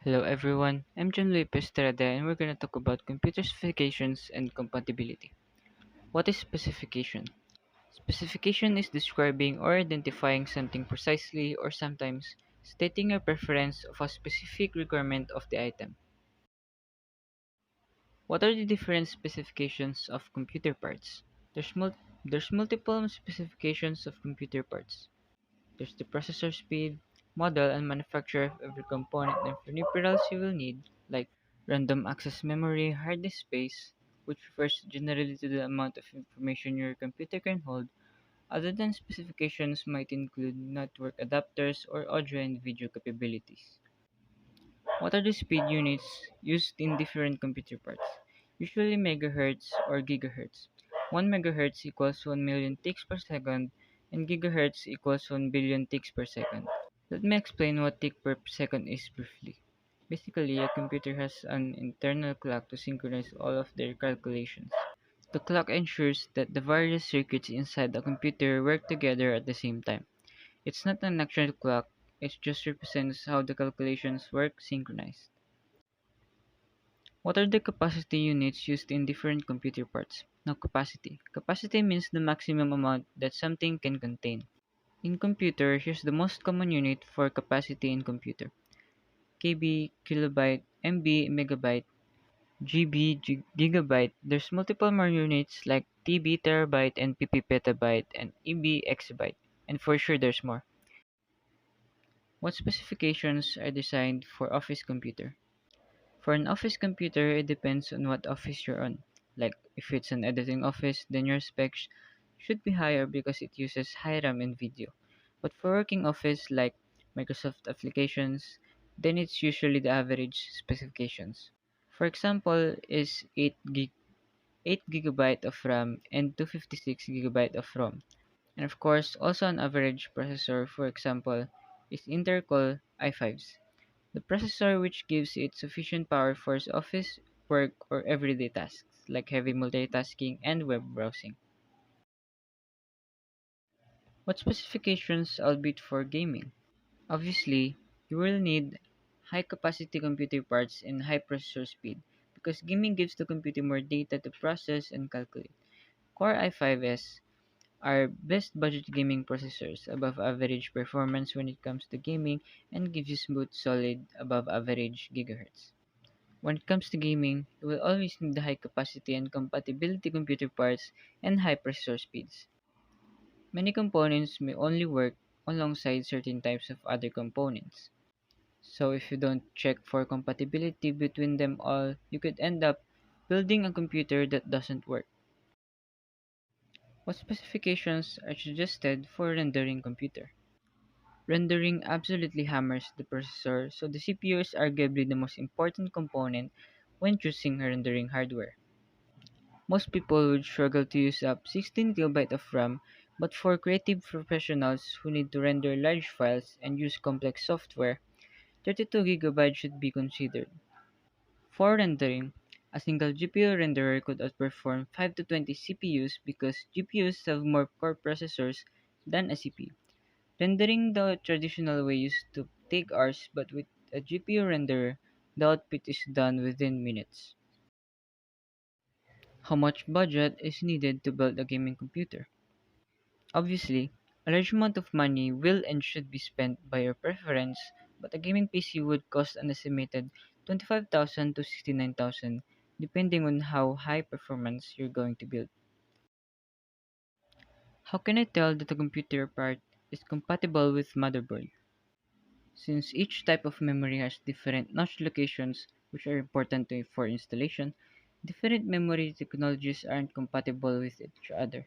Hello everyone, I'm John Luis Estrada and we're going to talk about computer specifications and compatibility. What is specification? Specification is describing or identifying something precisely or sometimes stating a preference of a specific requirement of the item. What are the different specifications of computer parts? There's multiple specifications of computer parts. There's the processor speed, model and manufacturer of every component and peripherals you will need, like random access memory, hard disk space, which refers generally to the amount of information your computer can hold. Other than specifications might include network adapters or audio and video capabilities. What are the speed units used in different computer parts? Usually megahertz or gigahertz. 1 megahertz equals 1 million ticks per second and gigahertz equals 1 billion ticks per second. Let me explain what tick per second is briefly. Basically, a computer has an internal clock to synchronize all of their calculations. The clock ensures that the various circuits inside the computer work together at the same time. It's not an actual clock, it just represents how the calculations work synchronized. What are the capacity units used in different computer parts? Now, capacity. Capacity means the maximum amount that something can contain. In computer, here's the most common unit for capacity in computer. KB, kilobyte, MB, megabyte, GB, gigabyte. There's multiple more units like TB, terabyte, and PP, petabyte, and EB, exabyte. And for sure, there's more. What specifications are designed for office computer? For an office computer, it depends on what office you're on. Like, if it's an editing office, then your specs should be higher because it uses high RAM and video. But for working office like Microsoft applications, then it's usually the average specifications. For example, is 8 gigabyte of RAM and 256 gigabyte of ROM. And of course, also an average processor, for example, is Intel Core i5s. The processor which gives it sufficient power for its office, work, or everyday tasks like heavy multitasking and web browsing. What specifications albeit for gaming? Obviously, you will need high capacity computer parts and high processor speed because gaming gives the computer more data to process and calculate. Core i5s are best budget gaming processors, above average performance when it comes to gaming, and gives you smooth, solid, above average gigahertz. When it comes to gaming, you will always need the high capacity and compatibility computer parts and high processor speeds. Many components may only work alongside certain types of other components. So if you don't check for compatibility between them all, you could end up building a computer that doesn't work. What specifications are suggested for rendering computer? Rendering absolutely hammers the processor, so the CPU is arguably the most important component when choosing a rendering hardware. Most people would struggle to use up 16 GB of RAM, but for creative professionals who need to render large files and use complex software, 32 GB should be considered. For rendering, a single GPU renderer could outperform 5 to 20 CPUs because GPUs have more core processors than a CPU. Rendering the traditional way used to take hours, but with a GPU renderer, the output is done within minutes. How much budget is needed to build a gaming computer? Obviously, a large amount of money will and should be spent by your preference, but a gaming PC would cost an estimated 25,000 to 69,000 depending on how high performance you're going to build. How can I tell that a computer part is compatible with motherboard? Since each type of memory has different notch locations which are important for installation, different memory technologies aren't compatible with each other.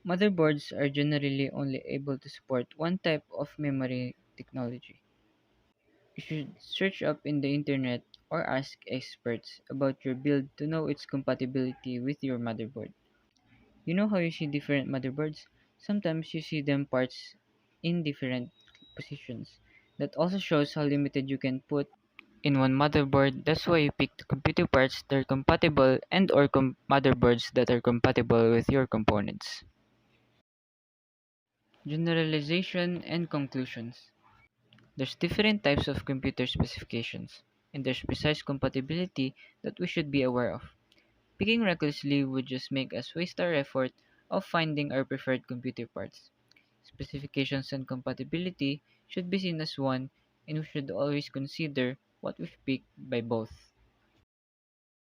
Motherboards are generally only able to support one type of memory technology. You should search up in the internet or ask experts about your build to know its compatibility with your motherboard. You know how you see different motherboards? Sometimes you see them parts in different positions. That also shows how limited you can put in one motherboard. That's why you pick the computer parts that are compatible and or motherboards that are compatible with your components. Generalization and conclusions. There's different types of computer specifications, and there's precise compatibility that we should be aware of. Picking recklessly would just make us waste our effort of finding our preferred computer parts. Specifications and compatibility should be seen as one, and we should always consider what we've picked by both.